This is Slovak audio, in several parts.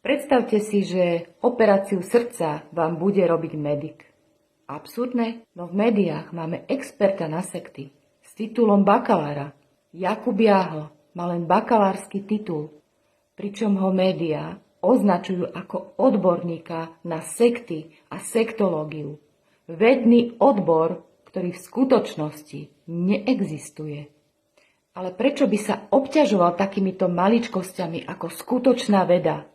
Predstavte si, že operáciu srdca vám bude robiť medic. Absurdné? No v médiách máme experta na sekty s titulom bakalára. Jakub Jáhl má len bakalársky titul, pričom ho médiá označujú ako odborníka na sekty a sektológiu. Vedný odbor, ktorý v skutočnosti neexistuje. Ale prečo by sa obťažoval takýmito maličkosťami ako skutočná veda,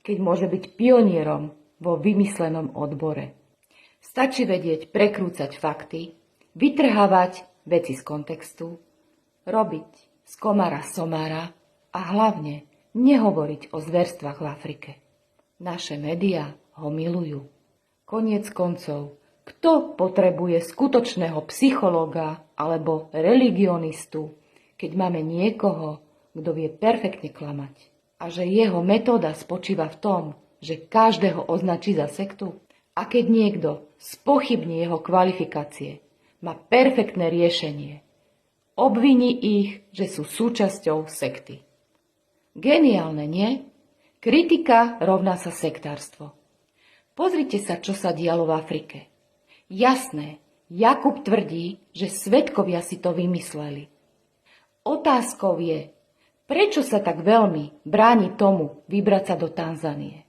keď môže byť pionierom vo vymyslenom odbore? Stačí vedieť prekrúcať fakty, vytrhávať veci z kontextu, robiť z komára somára a hlavne nehovoriť o zverstvách v Afrike. Naše médiá ho milujú. Koniec koncov, kto potrebuje skutočného psychológa alebo religionistu, keď máme niekoho, kto vie perfektne klamať? A že jeho metóda spočíva v tom, že každého označí za sektu? A keď niekto spochybní jeho kvalifikácie, má perfektné riešenie. Obviní ich, že sú súčasťou sekty. Geniálne, nie? Kritika rovná sa sektárstvo. Pozrite sa, čo sa dialo v Afrike. Jasné, Jakub tvrdí, že svedkovia si to vymysleli. Otázkou je, prečo sa tak veľmi bráni tomu vybrať sa do Tanzanie?